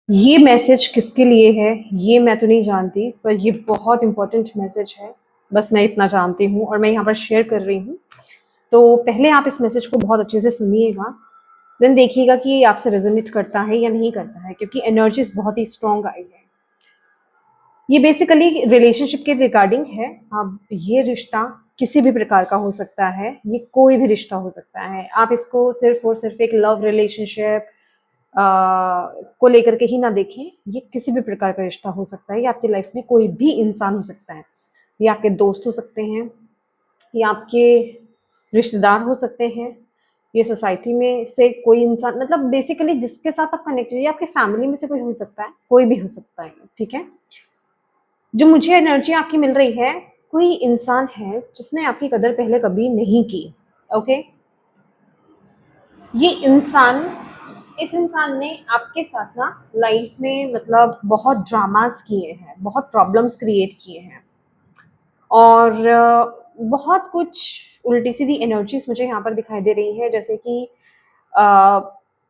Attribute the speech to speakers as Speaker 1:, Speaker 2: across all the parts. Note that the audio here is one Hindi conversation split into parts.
Speaker 1: ये मैसेज किसके लिए है ये मैं तो नहीं जानती, पर ये बहुत इम्पोर्टेंट मैसेज है। बस मैं इतना जानती हूँ और मैं यहाँ पर शेयर कर रही हूँ। तो पहले आप इस मैसेज को बहुत अच्छे से सुनिएगा, देन देखिएगा कि ये आपसे रेजोनेट करता है या नहीं करता है, क्योंकि एनर्जीज बहुत ही स्ट्रांग आई है। ये बेसिकली रिलेशनशिप के रिगार्डिंग है। अब ये रिश्ता किसी भी प्रकार का हो सकता है, ये कोई भी रिश्ता हो सकता है। आप इसको सिर्फ और सिर्फ एक लव रिलेशनशिप को लेकर के ही ना देखें। ये किसी भी प्रकार का रिश्ता हो सकता है। ये आपकी लाइफ में कोई भी इंसान हो सकता है। ये आपके दोस्त हो सकते हैं, ये आपके रिश्तेदार हो सकते हैं, ये सोसाइटी में से कोई इंसान, मतलब बेसिकली जिसके साथ आप कनेक्टेड, ये आपके फैमिली में से कोई हो सकता है, कोई भी हो सकता है। ठीक है। जो मुझे एनर्जी आपकी मिल रही है, कोई इंसान है जिसने आपकी कदर पहले कभी नहीं की। ओके। ये इंसान इस इंसान ने आपके साथ ना लाइफ में मतलब बहुत ड्रामास किए हैं, बहुत प्रॉब्लम्स क्रिएट किए हैं, और बहुत कुछ उल्टी सीधी एनर्जीज मुझे यहाँ पर दिखाई दे रही है। जैसे कि अ,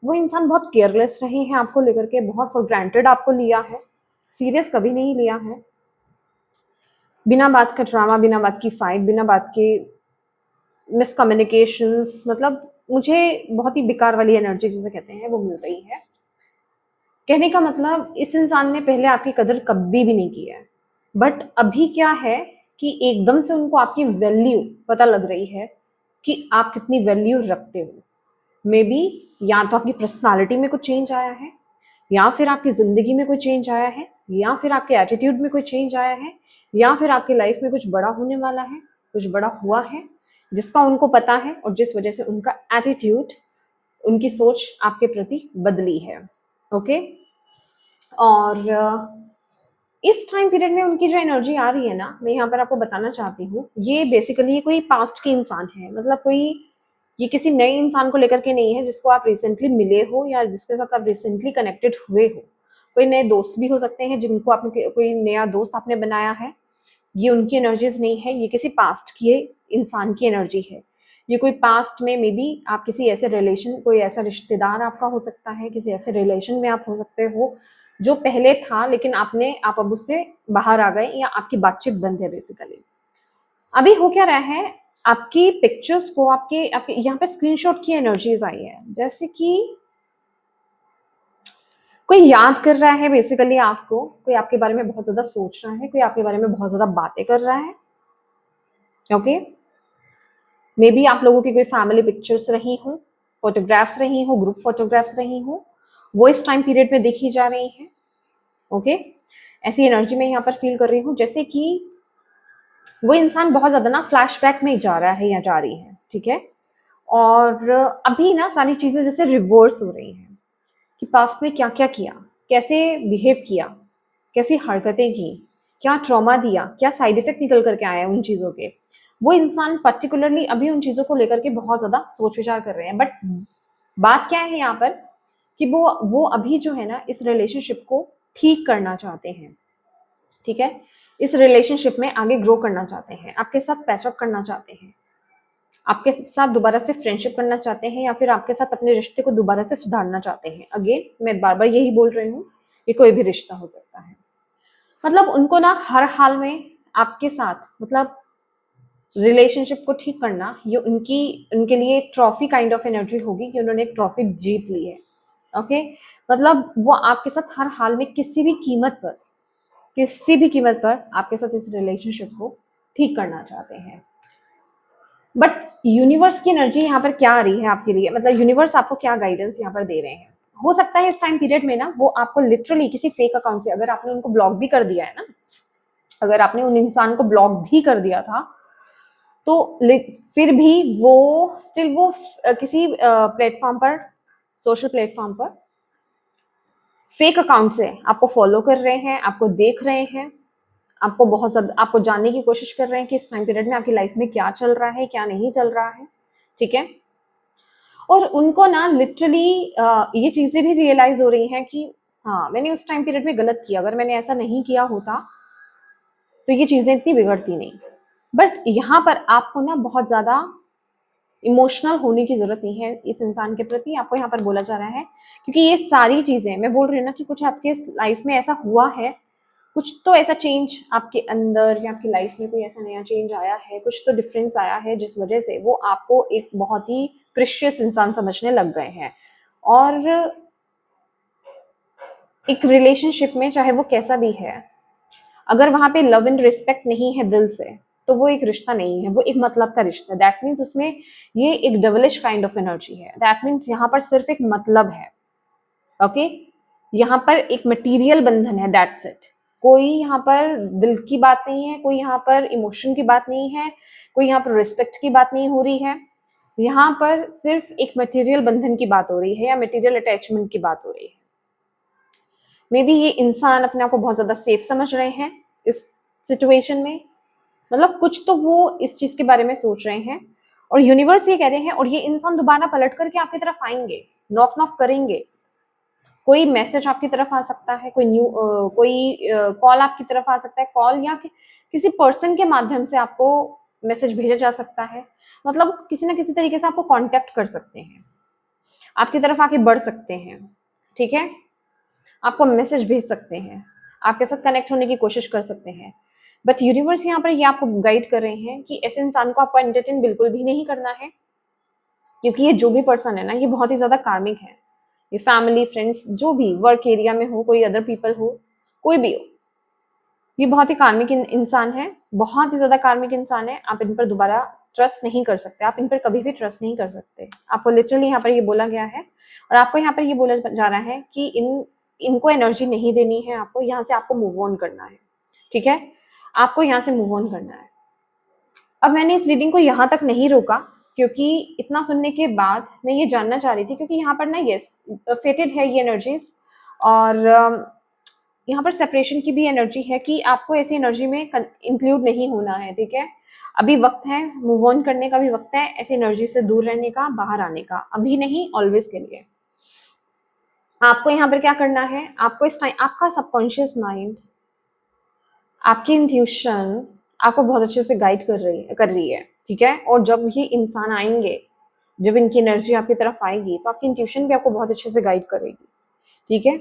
Speaker 1: वो इंसान बहुत केयरलेस रहे हैं आपको लेकर के, बहुत फॉर ग्रांटेड आपको लिया है, सीरियस कभी नहीं लिया है। बिना बात का ड्रामा, बिना बात की फाइट, बिना बात के मिसकम्युनिकेशंस, मतलब मुझे बहुत ही बेकार वाली एनर्जी जिसे कहते हैं वो मिल रही है। कहने का मतलब इस इंसान ने पहले आपकी कदर कभी भी नहीं की है, बट अभी क्या है कि एकदम से उनको आपकी वैल्यू पता लग रही है कि आप कितनी वैल्यू रखते हो। मे बी या तो आपकी पर्सनालिटी में कुछ चेंज आया है, या फिर आपकी ज़िंदगी में कोई चेंज आया है, या फिर आपके एटीट्यूड में कोई चेंज आया है, या फिर आपकी लाइफ में कुछ बड़ा होने वाला है, कुछ बड़ा हुआ है जिसका उनको पता है, और जिस वजह से उनका एटीट्यूड, उनकी सोच आपके प्रति बदली है। ओके। और इस टाइम पीरियड में उनकी जो एनर्जी आ रही है ना, मैं यहाँ पर आपको बताना चाहती हूँ, ये बेसिकली कोई पास्ट के इंसान है। मतलब कोई, ये किसी नए इंसान को लेकर के नहीं है जिसको आप रिसेंटली मिले हो या जिसके साथ आप रिसेंटली कनेक्टेड हुए हो। कोई नए दोस्त भी हो सकते हैं जिनको आपने, कोई नया दोस्त आपने बनाया है। ये उनकी एनर्जीज नहीं है, ये किसी पास्ट की इंसान की एनर्जी है। ये कोई पास्ट में मे बी आप किसी ऐसे रिलेशन, कोई ऐसा रिश्तेदार आपका हो सकता है, किसी ऐसे रिलेशन में आप हो सकते हो जो पहले था, लेकिन आप अब उससे बाहर आ गए, या आपकी बातचीत बंद है बेसिकली। अभी हो क्या रहा है, आपकी पिक्चर्स को आपके आपके यहाँ पे स्क्रीनशॉट की एनर्जीज आई है, जैसे कि कोई याद कर रहा है बेसिकली आपको, कोई आपके बारे में बहुत ज्यादा सोच रहा है, कोई आपके बारे में बहुत ज्यादा बातें कर रहा है। ओके। मे बी आप लोगों की कोई फैमिली पिक्चर्स रही हो, फोटोग्राफ्स रही हो, ग्रुप फोटोग्राफ्स रही हो, वो इस टाइम पीरियड में देखी जा रही है। ओके। ऐसी एनर्जी में यहाँ पर फील कर रही हूँ, जैसे कि वो इंसान बहुत ज्यादा ना फ्लैशबैक में जा रहा है या जा रही है। ठीक है। और अभी ना सारी चीजें जैसे रिवर्स हो रही हैं, कि पास्ट में क्या क्या किया, कैसे बिहेव किया, कैसी हरकतें की, क्या ट्रॉमा दिया, क्या साइड इफेक्ट निकल करके आए हैं उन चीज़ों के। वो इंसान पर्टिकुलरली अभी उन चीज़ों को लेकर के बहुत ज़्यादा सोच विचार कर रहे हैं। बट बात क्या है यहाँ पर, कि वो अभी जो है ना इस रिलेशनशिप को ठीक करना चाहते हैं। ठीक है। इस रिलेशनशिप में आगे ग्रो करना चाहते हैं, आपके साथ पैचअप करना चाहते हैं, आपके साथ दोबारा से फ्रेंडशिप करना चाहते हैं, या फिर आपके साथ अपने रिश्ते को दोबारा से सुधारना चाहते हैं। अगेन मैं बार बार यही बोल रही हूँ, ये कोई भी रिश्ता हो सकता है। मतलब उनको ना हर हाल में आपके साथ, मतलब रिलेशनशिप को ठीक करना, ये उनके लिए एक ट्रॉफी काइंड ऑफ एनर्जी होगी, कि उन्होंने एक ट्रॉफी जीत ली है। ओके। मतलब वो आपके साथ हर हाल में किसी भी कीमत पर आपके साथ इस रिलेशनशिप को ठीक करना चाहते हैं। बट यूनिवर्स की एनर्जी यहाँ पर क्या आ रही है आपके लिए, मतलब यूनिवर्स आपको क्या गाइडेंस यहाँ पर दे रहे हैं। हो सकता है इस टाइम पीरियड में ना वो आपको लिटरली किसी फेक अकाउंट से, अगर आपने उनको ब्लॉक भी कर दिया है ना, अगर आपने उन इंसान को ब्लॉक भी कर दिया था, तो फिर भी वो स्टिल वो किसी प्लेटफॉर्म पर, सोशल प्लेटफॉर्म पर फेक अकाउंट से आपको फॉलो कर रहे हैं, आपको देख रहे हैं, आपको बहुत ज्यादा, आपको जानने की कोशिश कर रहे हैं कि इस टाइम पीरियड में आपकी लाइफ में क्या चल रहा है, क्या नहीं चल रहा है। ठीक है। और उनको ना लिटरली ये चीजें भी रियलाइज हो रही हैं कि हाँ, मैंने उस टाइम पीरियड में गलत किया, अगर मैंने ऐसा नहीं किया होता तो ये चीजें इतनी बिगड़ती नहीं। बट यहाँ पर आपको ना बहुत ज्यादा इमोशनल होने की जरूरत नहीं है इस इंसान के प्रति, आपको यहाँ पर बोला जा रहा है। क्योंकि ये सारी चीजें मैं बोल रही हूँ ना कि कुछ आपके लाइफ में ऐसा हुआ है, कुछ तो ऐसा चेंज आपके अंदर या आपकी लाइफ में कोई ऐसा नया चेंज आया है, कुछ तो डिफरेंस आया है जिस वजह से वो आपको एक बहुत ही प्रेशियस इंसान समझने लग गए हैं। और एक रिलेशनशिप में चाहे वो कैसा भी है, अगर वहां पे लव एंड रिस्पेक्ट नहीं है दिल से, तो वो एक रिश्ता नहीं है, वो एक मतलब का रिश्ता है। दैट मीन्स उसमें ये एक डबलिश काइंड ऑफ एनर्जी है। दैट मीन्स यहाँ पर सिर्फ एक मतलब है। ओके, यहाँ पर एक मटेरियल बंधन है, दैट्स इट। कोई यहाँ पर दिल की बात नहीं है, कोई यहाँ पर इमोशन की बात नहीं है, कोई यहाँ पर रिस्पेक्ट की बात नहीं हो रही है। यहाँ पर सिर्फ एक मटेरियल बंधन की बात हो रही है या मटेरियल अटैचमेंट की बात हो रही है। मे बी ये इंसान अपने आप को बहुत ज्यादा सेफ समझ रहे हैं इस सिचुएशन में, मतलब कुछ तो वो इस चीज के बारे में सोच रहे हैं और यूनिवर्स ये कह रहे हैं, और ये इंसान दोबारा पलट करके आपकी तरफ आएंगे, नॉक नॉक करेंगे। कोई मैसेज आपकी तरफ आ सकता है, कोई कॉल आपकी तरफ आ सकता है, कॉल या किसी पर्सन के माध्यम से आपको मैसेज भेजा जा सकता है। मतलब किसी ना किसी तरीके से आपको कांटेक्ट कर सकते हैं, आपकी तरफ आके बढ़ सकते हैं, ठीक है, आपको मैसेज भेज सकते हैं, आपके साथ कनेक्ट होने की कोशिश कर सकते हैं। बट यूनिवर्स यहाँ पर ये आपको गाइड कर रहे हैं कि ऐसे इंसान को आपको एंटरटेन बिल्कुल भी नहीं करना है, क्योंकि ये जो भी पर्सन है ना, ये बहुत ही ज्यादा कार्मिक है। ये फैमिली, फ्रेंड्स, जो भी वर्क एरिया में हो, कोई अदर पीपल हो, कोई भी हो, ये बहुत ही कार्मिक इंसान है, बहुत ही ज्यादा कार्मिक इंसान है। आप इन पर दोबारा ट्रस्ट नहीं कर सकते, आप इन पर कभी भी ट्रस्ट नहीं कर सकते। आपको लिटरली यहाँ पर ये बोला गया है और आपको यहाँ पर ये बोला जा रहा है कि इनको एनर्जी नहीं देनी है, आपको यहाँ से आपको मूव ऑन करना है, ठीक है, आपको यहाँ से मूव ऑन करना है। अब मैंने इस रीडिंग को यहाँ तक नहीं रोका, क्योंकि इतना सुनने के बाद मैं ये जानना चाह रही थी, क्योंकि यहाँ पर ना यस फेटेड है ये एनर्जीज, और यहाँ पर सेपरेशन की भी एनर्जी है कि आपको ऐसी एनर्जी में इंक्लूड नहीं होना है, ठीक है। अभी वक्त है मूव ऑन करने का, भी वक्त है ऐसी एनर्जी से दूर रहने का, बाहर आने का, अभी नहीं, ऑलवेज के लिए। आपको यहाँ पर क्या करना है, आपको इस टाइम आपका सबकॉन्शियस माइंड, आपकी इंट्यूशन आपको बहुत अच्छे से गाइड कर रही है, ठीक है। और जब ये इंसान आएंगे, जब इनकी एनर्जी आपकी तरफ आएगी, तो आपकी इंट्यूशन भी आपको बहुत अच्छे से गाइड करेगी, ठीक है।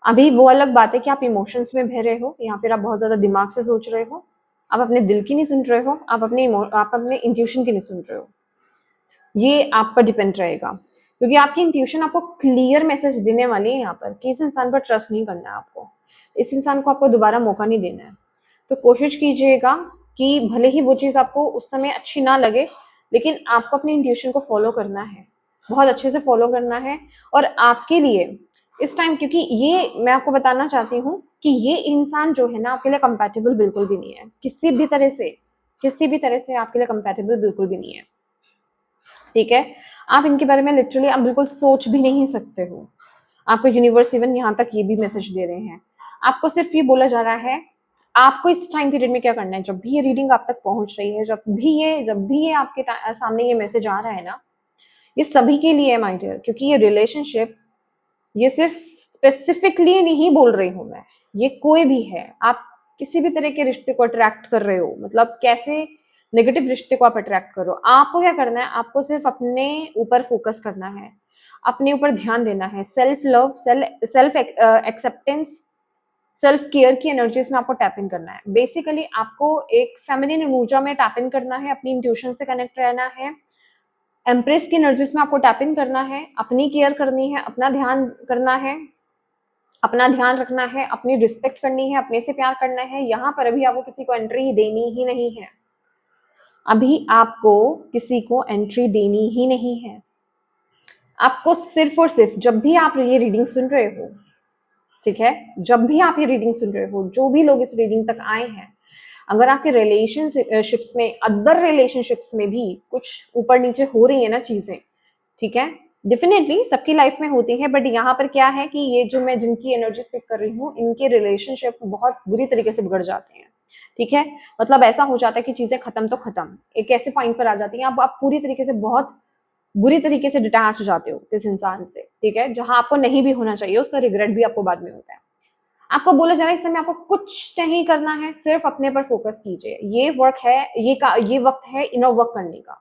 Speaker 1: अभी वो अलग बात है कि आप इमोशंस में बह रहे हो या फिर आप बहुत ज्यादा दिमाग से सोच रहे हो, आप अपने दिल की नहीं सुन रहे हो, आप अपने इंट्यूशन की नहीं सुन रहे हो। ये आप पर डिपेंड रहेगा, क्योंकि आपकी इंट्यूशन आपको क्लियर मैसेज देने वाली है यहाँ पर कि इस इंसान पर ट्रस्ट नहीं करना है आपको, इस इंसान को आपको दोबारा मौका नहीं देना है। तो कोशिश कीजिएगा कि भले ही वो चीज़ आपको उस समय अच्छी ना लगे, लेकिन आपको अपनी इंट्यूशन को फॉलो करना है, बहुत अच्छे से फॉलो करना है। और आपके लिए इस टाइम, क्योंकि ये मैं आपको बताना चाहती हूँ कि ये इंसान जो है ना, आपके लिए कंपैटिबल बिल्कुल भी नहीं है, किसी भी तरह से आपके लिए कंपैटिबल बिल्कुल भी नहीं है, ठीक है। आप इनके बारे में लिटरली आप बिल्कुल सोच भी नहीं सकते हो। आपको यूनिवर्स इवन यहाँ तक ये भी मैसेज दे रहे हैं, आपको सिर्फ ये बोला जा रहा है आपको इस टाइम पीरियड में क्या करना है। जब भी ये रीडिंग आप तक पहुंच रही है, जब भी ये आपके सामने ये मैसेज आ रहा है ना, ये सभी के लिए है माय डियर, क्योंकि ये रिलेशनशिप, ये सिर्फ स्पेसिफिकली नहीं बोल रही हूं मैं, ये कोई भी है, आप किसी भी तरह के रिश्ते को अट्रैक्ट कर रहे हो, मतलब कैसे नेगेटिव रिश्ते को आप अट्रैक्ट करो, आपको क्या करना है, आपको सिर्फ अपने ऊपर फोकस करना है, अपने ऊपर ध्यान देना है। Self love, self acceptance, self care की एनर्जीज में आपको टैप इन करना है। बेसिकली आपको एक फेमिनिन ऊर्जा में टैप इन करना है, अपनी इंट्यूशन से कनेक्ट रहना है, एम्प्रेस की एनर्जीज में आपको टैप इन करना है, अपनी केयर करनी है, अपना ध्यान करना है, अपना ध्यान रखना है, अपनी रिस्पेक्ट करनी है, अपने से प्यार करना है। यहाँ पर अभी आपको किसी को एंट्री देनी ही नहीं है, अभी आपको किसी को एंट्री देनी ही नहीं है। आपको सिर्फ और सिर्फ जब भी आप ये रीडिंग सुन रहे हो, ठीक है, जब भी आप ये रीडिंग सुन रहे हो, जो भी लोग इस रीडिंग तक आए हैं, अगर आपके रिलेशनशिप्स में, अदर रिलेशनशिप्स में भी कुछ ऊपर नीचे हो रही है ना चीजें, ठीक है, डेफिनेटली सबकी लाइफ में होती है, बट यहाँ पर क्या है कि ये जो मैं जिनकी एनर्जी स्पिक कर रही हूँ, इनके रिलेशनशिप बहुत बुरी तरीके से बिगड़ जाते हैं, ठीक है। मतलब ऐसा हो जाता है कि चीजें खत्म तो खत्म, एक ऐसे पॉइंट पर आ जाती हैं, अब आप पूरी तरीके से, बहुत बुरी तरीके से डिटैच हो जाते हो इस इंसान से, ठीक है, जहां आपको नहीं भी होना चाहिए, उसका रिग्रेट भी आपको बाद में होता है। आपको बोला जा रहा है इस समय आपको कुछ नहीं करना है, सिर्फ अपने पर फोकस कीजिए। ये वर्क है, ये वक्त है इनर वर्क करने का,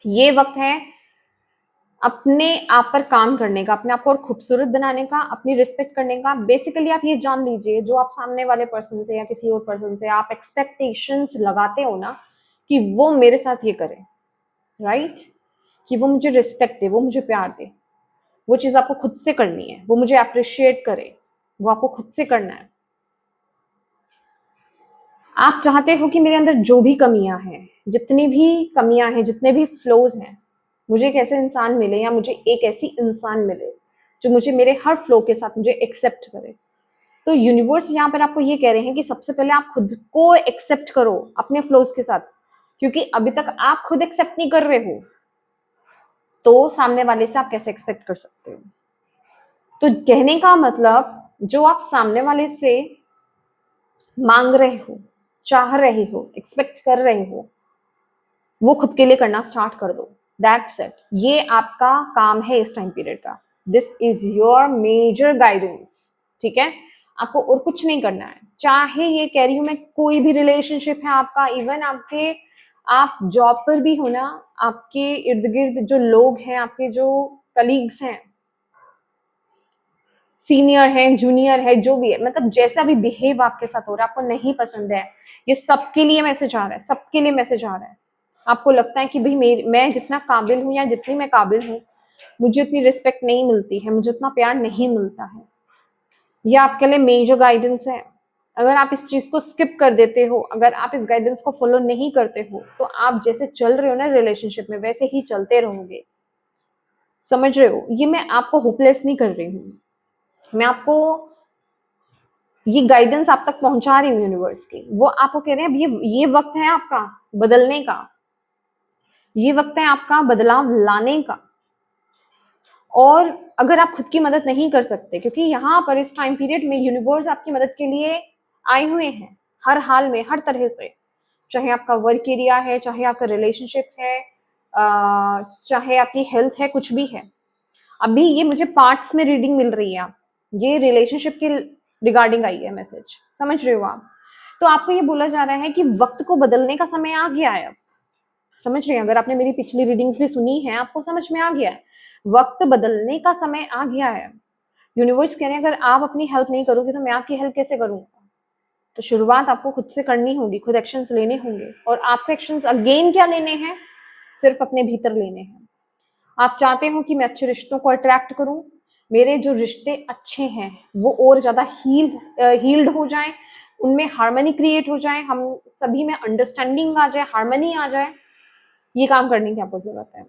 Speaker 1: ये वक्त है अपने आप पर काम करने का, अपने आप को और खूबसूरत बनाने का, अपनी रिस्पेक्ट करने का। बेसिकली आप ये जान लीजिए, जो आप सामने वाले पर्सन से या किसी और पर्सन से आप एक्सपेक्टेशंस लगाते हो ना, कि वो मेरे साथ ये करे, राइट, कि वो मुझे रिस्पेक्ट दे, वो मुझे प्यार दे, वो चीज़ आपको खुद से करनी है। वो मुझे अप्रिशिएट करे, वो आपको खुद से करना है। आप चाहते हो कि मेरे अंदर जो भी कमियां हैं, जितनी भी कमियां हैं, जितने भी फ्लोज हैं, मुझे एक ऐसे इंसान मिले या मुझे एक ऐसी इंसान मिले जो मुझे मेरे हर फ्लो के साथ मुझे एक्सेप्ट करे। तो यूनिवर्स यहाँ पर आपको ये कह रहे हैं कि सबसे पहले आप खुद को एक्सेप्ट करो अपने फ्लोज के साथ, क्योंकि अभी तक आप खुद एक्सेप्ट नहीं कर रहे हो, तो सामने वाले से आप कैसे एक्सपेक्ट कर सकते हो। तो कहने का मतलब, जो आप सामने वाले से मांग रहे हो, चाह रहे हो, एक्सपेक्ट कर रहे हो, वो खुद के लिए करना स्टार्ट कर दो। That's it. ये आपका काम है इस टाइम पीरियड का। This is your major guidance, ठीक है। आपको और कुछ नहीं करना है। चाहे ये कह रही हूं मैं, कोई भी रिलेशनशिप है आपका, इवन आपके, आप जॉब पर भी हो ना, आपके इर्द गिर्द जो लोग हैं, आपके जो कलीग्स हैं, सीनियर है, जूनियर है, जो भी है, मतलब जैसा भी बिहेव आपके साथ हो रहा है, आपको नहीं पसंद है, ये सबके लिए मैसेज आ रहा है, सबके लिए मैसेज आ रहा है। आपको लगता है कि भाई मैं जितना काबिल हूँ या जितनी मैं काबिल हूँ, मुझे उतनी रिस्पेक्ट नहीं मिलती है, मुझे उतना प्यार नहीं मिलता है। ये आपके लिए मेजर गाइडेंस है। अगर आप इस चीज को स्किप कर देते हो, अगर आप इस गाइडेंस को फॉलो नहीं करते हो, तो आप जैसे चल रहे हो ना रिलेशनशिप में, वैसे ही चलते रहोगे। समझ रहे हो? ये मैं आपको होपलेस नहीं कर रही हूँ, मैं आपको ये गाइडेंस आप तक पहुंचा रही हूँ यूनिवर्स की। वो आपको कह रहे हैं अब ये वक्त है आपका बदलने का, ये वक्त है आपका बदलाव लाने का। और अगर आप खुद की मदद नहीं कर सकते, क्योंकि यहाँ पर इस टाइम पीरियड में यूनिवर्स आपकी मदद के लिए आए हुए हैं, हर हाल में, हर तरह से। चाहे आपका वर्क एरिया है, चाहे आपका रिलेशनशिप है, चाहे आपकी हेल्थ है, कुछ भी है। अभी ये मुझे पार्ट्स में रीडिंग मिल रही है। ये रिलेशनशिप के रिगार्डिंग आई है मैसेज, समझ रहे हो आप? तो आपको ये बोला जा रहा है कि वक्त को बदलने का समय आ गया है अब। समझ रहे हैं? अगर आपने मेरी पिछली रीडिंग्स भी सुनी है, आपको समझ में आ गया है, वक्त बदलने का समय आ गया है। यूनिवर्स कह रहे हैं अगर आप अपनी हेल्प नहीं करोगे तो मैं आपकी हेल्प कैसे करूंगा। तो शुरुआत आपको खुद से करनी होगी, खुद एक्शंस लेने होंगे। और आपको एक्शंस अगेन क्या लेने हैं? सिर्फ अपने भीतर लेने हैं। आप चाहते हो कि मैं अच्छे रिश्तों को अट्रैक्ट करूं, मेरे जो रिश्ते अच्छे हैं वो और ज्यादा हील्ड हो जाएं, उनमें हार्मनी क्रिएट हो जाए, हम सभी में अंडरस्टैंडिंग आ जाए, हार्मनी आ जाए। ये काम करने की आपको जरूरत है।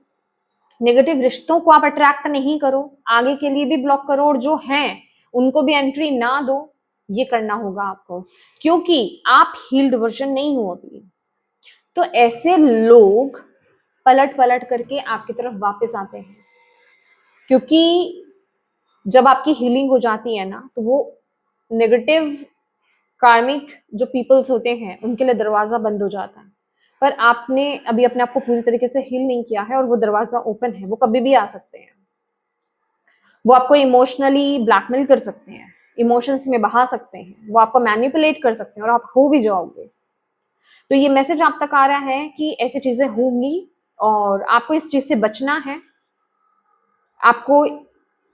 Speaker 1: नेगेटिव रिश्तों को आप अट्रैक्ट नहीं करो, आगे के लिए भी ब्लॉक करो, और जो हैं उनको भी एंट्री ना दो। ये करना होगा आपको, क्योंकि आप हील्ड वर्जन नहीं हो अभी। तो ऐसे लोग पलट पलट करके आपकी तरफ वापस आते हैं, क्योंकि जब आपकी हीलिंग हो जाती है ना, तो वो नेगेटिव कार्मिक जो पीपल्स होते हैं उनके लिए दरवाजा बंद हो जाता है। पर आपने अभी अपने आप को पूरी तरीके से हील नहीं किया है, और वो दरवाजा ओपन है, वो कभी भी आ सकते हैं। वो आपको इमोशनली ब्लैकमेल कर सकते हैं, इमोशंस में बहा सकते हैं, वो आपको मैनिपुलेट कर सकते हैं, और आप हो भी जाओगे। तो ये मैसेज आप तक आ रहा है कि ऐसी चीजें होंगी, और आपको इस चीज से बचना है। आपको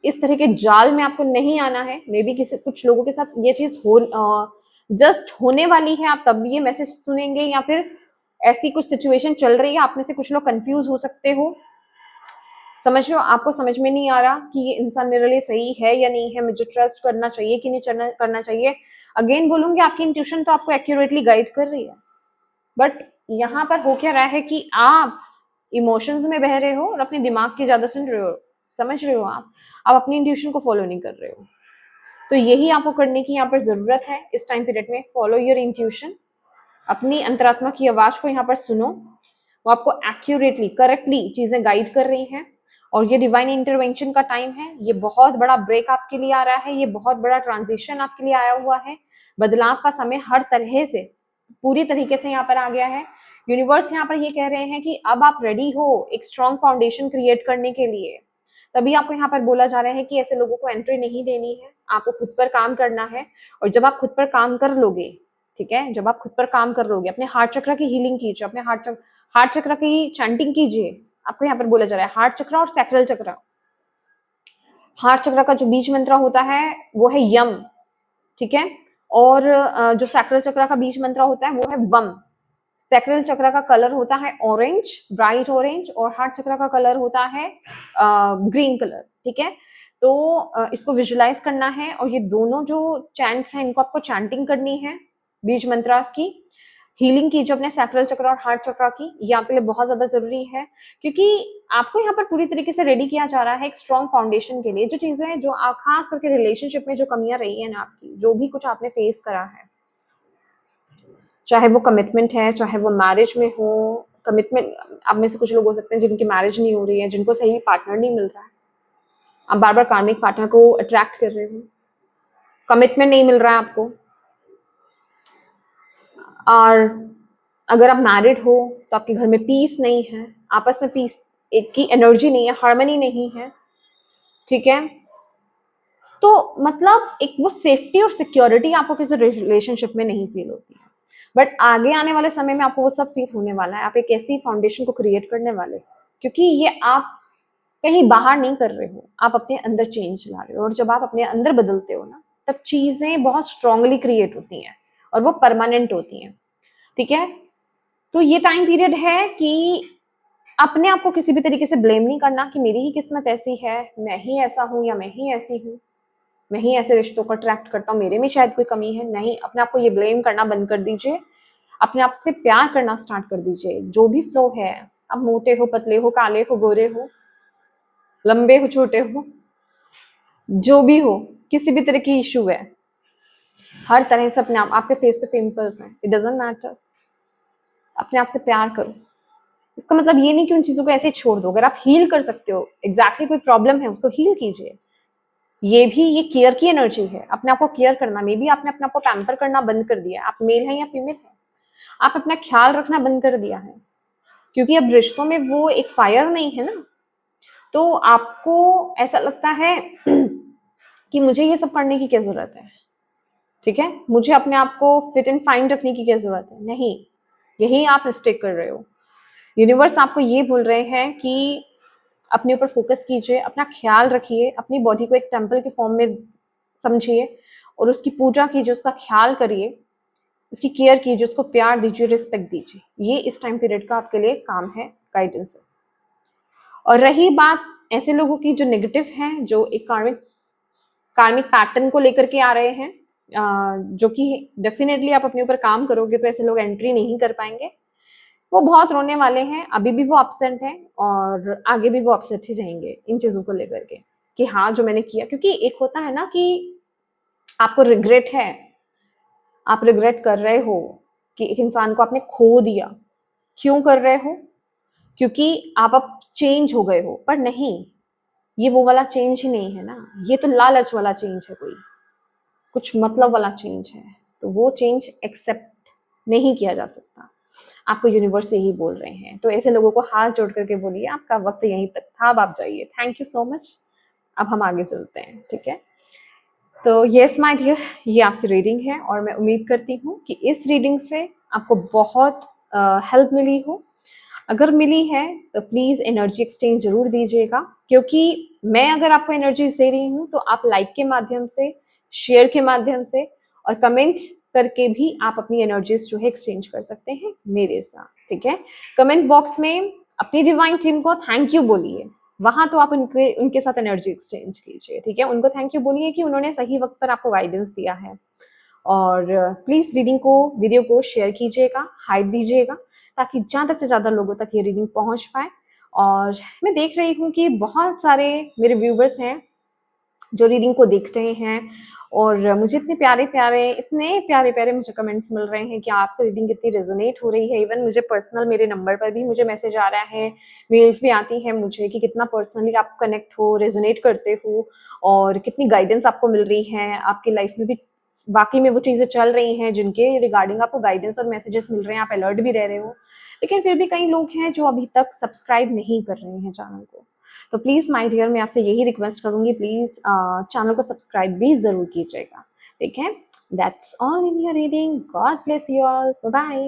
Speaker 1: इस तरह के जाल में आपको नहीं आना है। मे बी किसी कुछ लोगों के साथ ये चीज हो जस्ट होने वाली है, आप तब ये मैसेज सुनेंगे, या फिर ऐसी कुछ सिचुएशन चल रही है, आप में से कुछ लोग कंफ्यूज हो सकते हो। समझ रहे हो? आपको समझ में नहीं आ रहा कि ये इंसान मेरे लिए सही है या नहीं है, मुझे ट्रस्ट करना चाहिए कि नहीं करना चाहिए। अगेन बोलूंगी, आपकी इंट्यूशन तो आपको एक्यूरेटली गाइड कर रही है, बट यहाँ पर हो क्या रहा है कि आप इमोशंस में बह रहे हो और अपने दिमाग की ज्यादा सुन रहे हो। समझ रहे हो? आप अपनी इंट्यूशन को फॉलो नहीं कर रहे हो। तो यही आपको करने की यहाँ पर जरूरत है इस टाइम पीरियड में। फॉलो योर इंट्यूशन, अपनी अंतरात्मा की आवाज को यहाँ पर सुनो। वो आपको एक्यूरेटली, करेक्टली चीजें गाइड कर रही हैं। और ये डिवाइन इंटरवेंशन का टाइम है। ये बहुत बड़ा ब्रेक आपके लिए आ रहा है, ये बहुत बड़ा ट्रांजिशन आपके लिए आया हुआ है। बदलाव का समय हर तरह से, पूरी तरीके से यहाँ पर आ गया है। यूनिवर्स यहाँ पर ये कह रहे हैं कि अब आप रेडी हो एक स्ट्रॉन्ग फाउंडेशन क्रिएट करने के लिए। तभी आपको यहाँ पर बोला जा रहा है कि ऐसे लोगों को एंट्री नहीं देनी है, आपको खुद पर काम करना है। और जब आप खुद पर काम कर लोगे, ठीक है, जब आप खुद पर काम कर लोगे, अपने हार्ट चक्र की हीलिंग कीजिए, अपने हार्ट चक्र की चैंटिंग कीजिए, आपको यहाँ पर बोला जा रहा है हार्ट चक्र और सैक्रल चक्र। हार्ट चक्र का जो बीज मंत्र होता है वो है यम, ठीक है, और जो सैक्रल चक्र का बीज मंत्र होता है वो है वम। सैक्रल चक्र का कलर होता है ऑरेंज, ब्राइट ऑरेंज, और हार्ट चक्र का कलर होता है ग्रीन कलर, ठीक है। तो इसको विजुलाइज करना है, और ये दोनों जो चैंट्स हैं इनको आपको चैंटिंग करनी है, बीज मंत्रास की हीलिंग कीजिए अपने सैक्रल चक्र और हार्ट चक्र की। ये आपके लिए बहुत ज्यादा जरूरी है, क्योंकि आपको यहाँ पर पूरी तरीके से रेडी किया जा रहा है एक स्ट्रॉन्ग फाउंडेशन के लिए। जो चीजें जो खास करके रिलेशनशिप में जो कमियां रही है ना आपकी, जो भी कुछ आपने फेस करा है, चाहे वो कमिटमेंट है, चाहे वो मैरिज में हो। कमिटमेंट, आप में से कुछ लोग हो सकते हैं जिनकी मैरिज नहीं हो रही है, जिनको सही पार्टनर नहीं मिल रहा है, आप बार बार कार्मिक पार्टनर को अट्रैक्ट कर रहे हो, कमिटमेंट नहीं मिल रहा है आपको। और अगर आप मैरिड हो तो आपके घर में पीस नहीं है, आपस में पीस एक की एनर्जी नहीं है, हार्मनी नहीं है, ठीक है। तो मतलब एक वो सेफ्टी और सिक्योरिटी आपको किसी रिलेशनशिप में नहीं फील होती है, बट आगे आने वाले समय में आपको वो सब फील होने वाला है। आप एक ऐसी फाउंडेशन को क्रिएट करने वाले, क्योंकि ये आप कहीं बाहर नहीं कर रहे हो, आप अपने अंदर चेंज ला रहे हो, और जब आप अपने अंदर बदलते हो ना, तब चीजें बहुत स्ट्रांगली क्रिएट होती हैं और वो परमानेंट होती हैं, ठीक है। तो ये टाइम पीरियड है कि अपने आप को किसी भी तरीके से ब्लेम नहीं करना कि मेरी ही किस्मत ऐसी है, मैं ही ऐसा हूं या मैं ही ऐसी हूं, मैं ही ऐसे रिश्तों को अट्रैक्ट करता हूँ, मेरे में शायद कोई कमी है। नहीं, अपने आप को ये ब्लेम करना बंद कर दीजिए, अपने आप से प्यार करना स्टार्ट कर दीजिए। जो भी फ्लो है, आप मोटे हो, पतले हो, काले हो, गोरे हो, लंबे हो, छोटे हो, जो भी हो, किसी भी तरह की इशू है, हर तरह से अपने आप, आपके फेस पे पिंपल्स हैं, इट डजंट मैटर, अपने आप से प्यार करो। इसका मतलब ये नहीं कि उन चीजों को ऐसे छोड़ दो। अगर आप हील कर सकते हो, एग्जैक्टली कोई प्रॉब्लम है उसको हील कीजिए। ये केयर की एनर्जी है, अपने आप को केयर करना। मे बी आपने अपने आप को पैम्पर करना बंद कर दिया है, आप मेल हैं या फीमेल हैं, आप अपना ख्याल रखना बंद कर दिया है, क्योंकि अब रिश्तों में वो एक फायर नहीं है ना। तो आपको ऐसा लगता है कि मुझे ये सब करने की क्या जरूरत है, ठीक है, मुझे अपने आप को फिट एंड फाइन रखने की क्या जरूरत है। नहीं, यही आप मिस्टेक कर रहे हो। यूनिवर्स आपको ये बोल रहे हैं कि अपने ऊपर फोकस कीजिए, अपना ख्याल रखिए, अपनी बॉडी को एक टेम्पल के फॉर्म में समझिए और उसकी पूजा कीजिए, उसका ख्याल करिए, उसकी केयर कीजिए, उसको प्यार दीजिए, रिस्पेक्ट दीजिए। ये इस टाइम पीरियड का आपके लिए काम है, गाइडेंस है। और रही बात ऐसे लोगों की जो नेगेटिव हैं, जो एक कार्मिक पैटर्न को लेकर के आ रहे हैं, जो कि डेफिनेटली आप अपने ऊपर काम करोगे तो ऐसे लोग एंट्री नहीं कर पाएंगे। वो बहुत रोने वाले हैं, अभी भी वो अपसेट हैं और आगे भी वो अपसेट ही रहेंगे इन चीजों को लेकर के, कि हाँ जो मैंने किया। क्योंकि एक होता है ना कि आपको रिग्रेट है, आप रिग्रेट कर रहे हो कि एक इंसान को आपने खो दिया। क्यों कर रहे हो? क्योंकि आप अब चेंज हो गए हो। पर नहीं, ये वो वाला चेंज ही नहीं है ना, ये तो लालच वाला चेंज है, कोई कुछ मतलब वाला चेंज है। तो वो चेंज एक्सेप्ट नहीं किया जा सकता। आपको यूनिवर्स यही बोल रहे हैं। तो ऐसे लोगों को हाथ जोड़ करके बोलिए आपका वक्त यहीं तक था, अब आप जाइए। Thank you so much. अब हम आगे चलते हैं, ठीक है। तो यस माय डियर, ये आपकी रीडिंग है और मैं उम्मीद करती हूँ कि इस रीडिंग से आपको बहुत हेल्प मिली हो। अगर मिली है तो प्लीज एनर्जी एक्सचेंज जरूर दीजिएगा, क्योंकि मैं अगर आपको एनर्जीज दे रही हूँ तो आप लाइक के माध्यम से, शेयर के माध्यम से और कमेंट करके भी आप अपनी एनर्जीज जो है एक्सचेंज कर सकते हैं मेरे साथ, ठीक है। कमेंट बॉक्स में अपनी डिवाइन टीम को थैंक यू बोलिए, वहां तो आप उनके साथ एनर्जी एक्सचेंज कीजिए, ठीक है। उनको थैंक यू बोलिए कि उन्होंने सही वक्त पर आपको गाइडेंस दिया है। और प्लीज वीडियो को शेयर कीजिएगा, हाइप दीजिएगा, ताकि ज़्यादा से ज़्यादा लोगों तक ये रीडिंग पहुंच पाए। और मैं देख रही हूँ कि बहुत सारे मेरे व्यूवर्स हैं जो रीडिंग को देख रहे हैं, और मुझे इतने प्यारे प्यारे मुझे कमेंट्स मिल रहे हैं कि आपसे रीडिंग कितनी रेजोनेट हो रही है। इवन मुझे पर्सनल मेरे नंबर पर भी मुझे मैसेज आ रहा है, मेल्स भी आती हैं मुझे कि कितना पर्सनली आप कनेक्ट हो, रेजोनेट करते हो, और कितनी गाइडेंस आपको मिल रही है। आपकी लाइफ में भी बाकी में वो चीज़ें चल रही हैं जिनके रिगार्डिंग आपको गाइडेंस और मैसेजेस मिल रहे हैं, आप अलर्ट भी रह रहे हो। लेकिन फिर भी कई लोग हैं जो अभी तक सब्सक्राइब नहीं कर रहे हैं चैनल को। तो प्लीज़ माय डियर, मैं आपसे यही रिक्वेस्ट करूंगी, प्लीज़ चैनल को सब्सक्राइब भी ज़रूर कीजिएगा, ठीक है। That's all in your reading. God bless you all, bye.